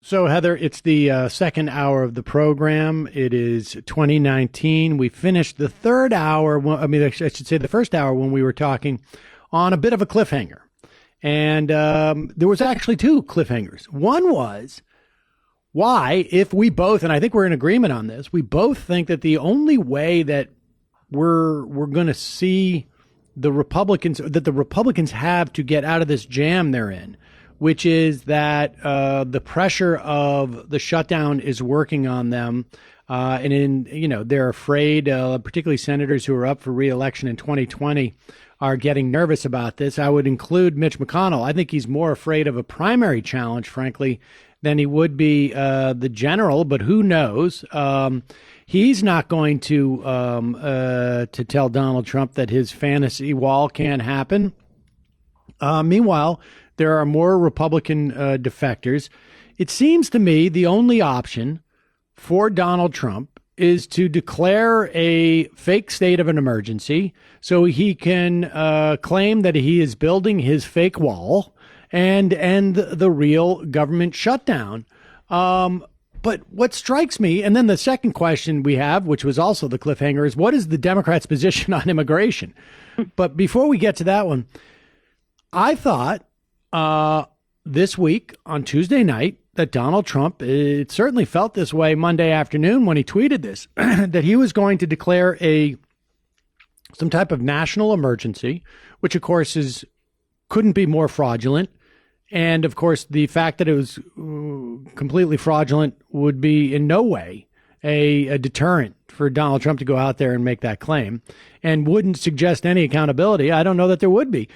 So, Heather, it's the second hour of the program. It is 2019. We finished the third hour. I should say the first hour when we were talking on a bit of a cliffhanger. And there was actually two cliffhangers. One was why, if we both, and I think we're in agreement on this, we both think that the only way that we're going to see the Republicans have to get out of this jam they're in, which is that the pressure of the shutdown is working on them. They're afraid, particularly senators who are up for re-election in 2020 are getting nervous about this. I would include Mitch McConnell. I think he's more afraid of a primary challenge, frankly, than he would be the general, but who knows? He's not going to tell Donald Trump that his fantasy wall can't happen. Meanwhile, there are more Republican defectors. It seems to me the only option for Donald Trump is to declare a fake state of an emergency so he can claim that he is building his fake wall and end the real government shutdown. But what strikes me, and then the second question we have, which was also the cliffhanger, is what is the Democrats' position on immigration? But before we get to that one, I thought this week on Tuesday night that Donald Trump, it certainly felt this way Monday afternoon when he tweeted this, that he was going to declare some type of national emergency, which of course couldn't be more fraudulent. And of course, the fact that it was completely fraudulent would be in no way a deterrent for Donald Trump to go out there and make that claim, and wouldn't suggest any accountability. I don't know that there would be.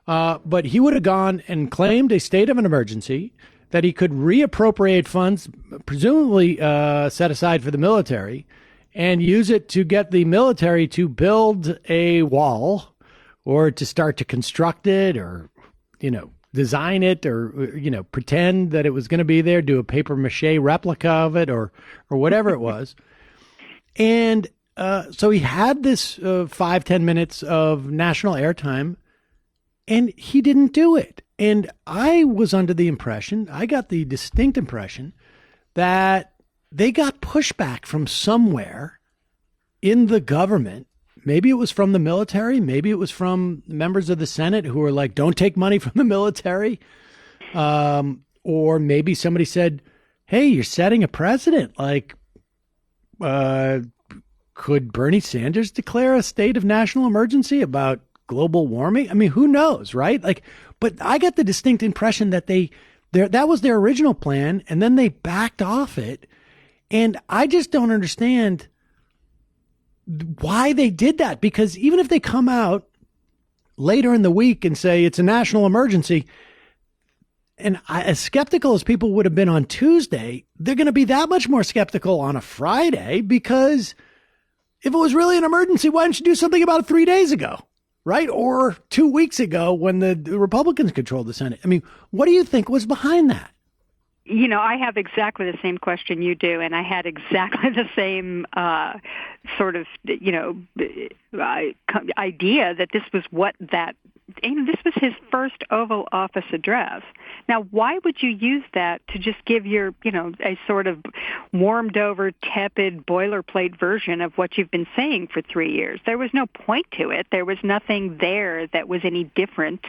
But he would have gone and claimed a state of an emergency, that he could reappropriate funds, presumably set aside for the military, and use it to get the military to build a wall or to start to construct it or, design it or, pretend that it was going to be there, do a paper mache replica of it or whatever it was. And so he had this 5-10 minutes of national airtime, and he didn't do it. And I was under the impression, I got the distinct impression that they got pushback from somewhere in the government. Maybe it was from the military. Maybe it was from members of the Senate who were like, don't take money from the military. Or maybe somebody said, hey, you're setting a precedent. Like, could Bernie Sanders declare a state of national emergency about global warming? I mean, who knows, right? Like, but I got the distinct impression that that was their original plan, and then they backed off it. And I just don't understand why they did that, because even if they come out later in the week and say it's a national emergency, and as skeptical as people would have been on Tuesday, they're going to be that much more skeptical on a Friday, because if it was really an emergency, why didn't you do something about it 3 days ago, right? Or 2 weeks ago when the Republicans controlled the Senate? I mean, what do you think was behind that? I have exactly the same question you do, and I had exactly the same idea that this was this was his first Oval Office address. Now, why would you use that to just give your, a sort of warmed over, tepid, boilerplate version of what you've been saying for 3 years? There was no point to it. There was nothing there that was any different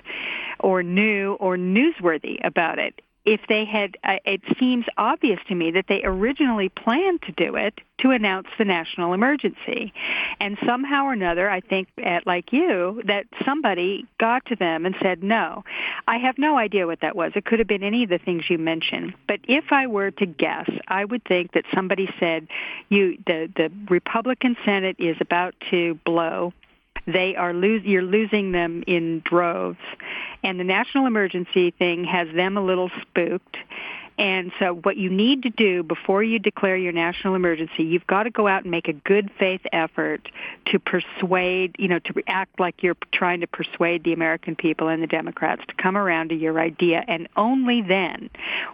or new or newsworthy about it. If they had, it seems obvious to me that they originally planned to do it to announce the national emergency. And somehow or another, I think, like you, that somebody got to them and said, no. I have no idea what that was. It could have been any of the things you mentioned. But if I were to guess, I would think that somebody said, the Republican Senate is about to blow. You're losing them in droves, and the national emergency thing has them a little spooked. And so what you need to do before you declare your national emergency, you've got to go out and make a good faith effort to persuade, to act like you're trying to persuade the American people and the Democrats to come around to your idea. And only then,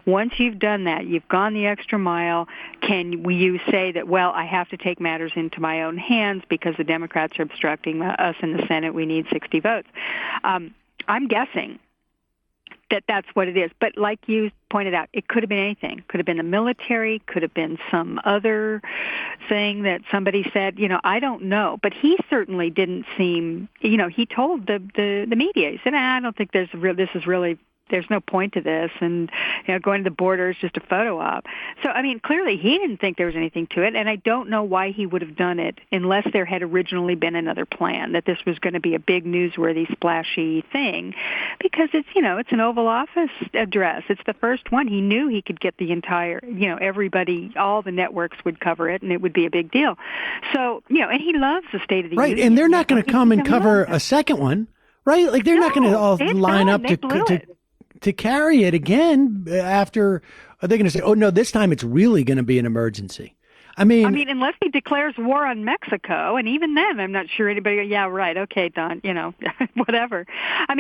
once you've done that, you've gone the extra mile, can you say that, well, I have to take matters into my own hands because the Democrats are obstructing us in the Senate. We need 60 votes. I'm guessing that's what it is. But like you pointed out, it could have been anything. Could have been the military, could have been some other thing that somebody said. I don't know. But he certainly didn't seem, he told the media, he said, I don't think this is really, there's no point to this, and going to the border is just a photo op. So, clearly he didn't think there was anything to it, and I don't know why he would have done it unless there had originally been another plan, that this was going to be a big newsworthy, splashy thing, because it's an Oval Office address. It's the first one. He knew he could get the entire, everybody, all the networks would cover it, and it would be a big deal. So, and he loves the State of the Union. Right, and they're not going to come and cover a second one, right? Like, they're not going to all line up to carry it again after. Are they going to say, oh, no, this time it's really going to be an emergency? Unless he declares war on Mexico, and even then, I'm not sure anybody. Yeah, right. Okay, Don. Whatever. I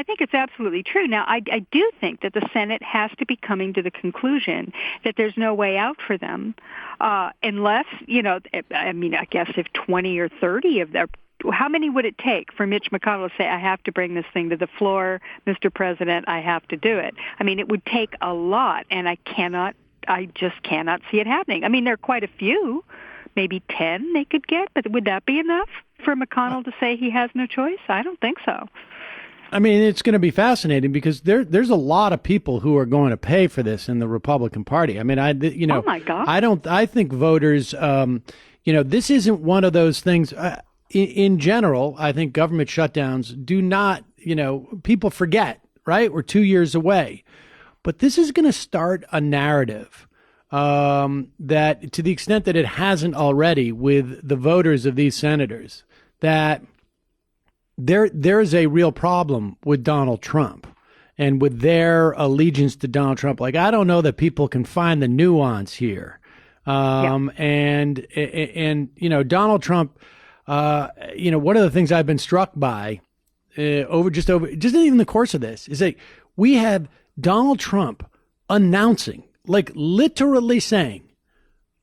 think it's absolutely true. Now, I do think that the Senate has to be coming to the conclusion that there's no way out for them, unless I guess if 20 or 30 of their. How many would it take for Mitch McConnell to say, I have to bring this thing to the floor, Mr. President, I have to do it? It would take a lot, and I just cannot see it happening. There are quite a few, maybe 10 they could get, but would that be enough for McConnell to say he has no choice? I don't think so. It's going to be fascinating because there's a lot of people who are going to pay for this in the Republican Party. Oh my God. I think voters, this isn't one of those things. In general, I think government shutdowns do not, people forget, right? We're 2 years away. But this is going to start a narrative that, to the extent that it hasn't already with the voters of these senators, that there's a real problem with Donald Trump and with their allegiance to Donald Trump. Like, I don't know that people can find the nuance here. And Donald Trump, one of the things I've been struck by over even the course of this is that we have Donald Trump announcing, like literally saying,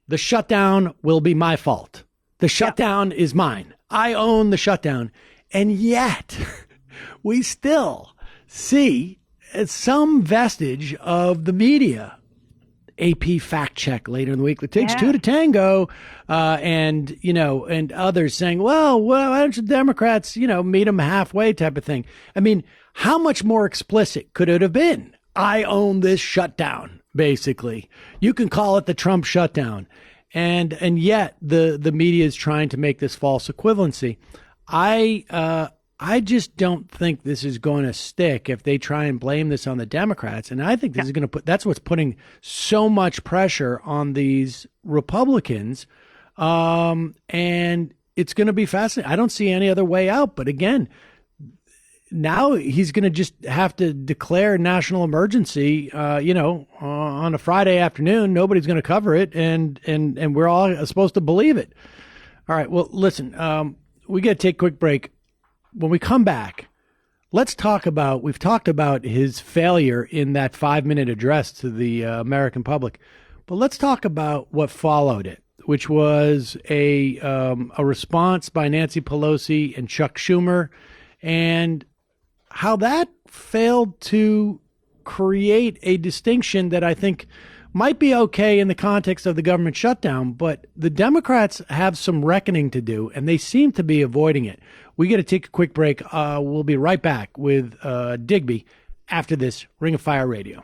the shutdown will be my fault. The shutdown is mine. I own the shutdown. And yet we still see some vestige of the media. AP fact check later in the week. It takes two to tango. And others saying, well, why don't you Democrats, meet them halfway type of thing. How much more explicit could it have been? I own this shutdown, basically. You can call it the Trump shutdown. And yet the media is trying to make this false equivalency. I just don't think this is going to stick if they try and blame this on the Democrats. And I think this is going to that's what's putting so much pressure on these Republicans. And it's going to be fascinating. I don't see any other way out. But again, now he's going to just have to declare national emergency, on a Friday afternoon. Nobody's going to cover it. And we're all supposed to believe it. All right. Well, listen, we got to take a quick break. When we come back, we've talked about his failure in that 5-minute address to the American public, but let's talk about what followed it, which was a response by Nancy Pelosi and Chuck Schumer, and how that failed to create a distinction that I think might be okay in the context of the government shutdown, but the Democrats have some reckoning to do, and they seem to be avoiding it. We got to take a quick break. We'll be right back with Digby after this Ring of Fire Radio.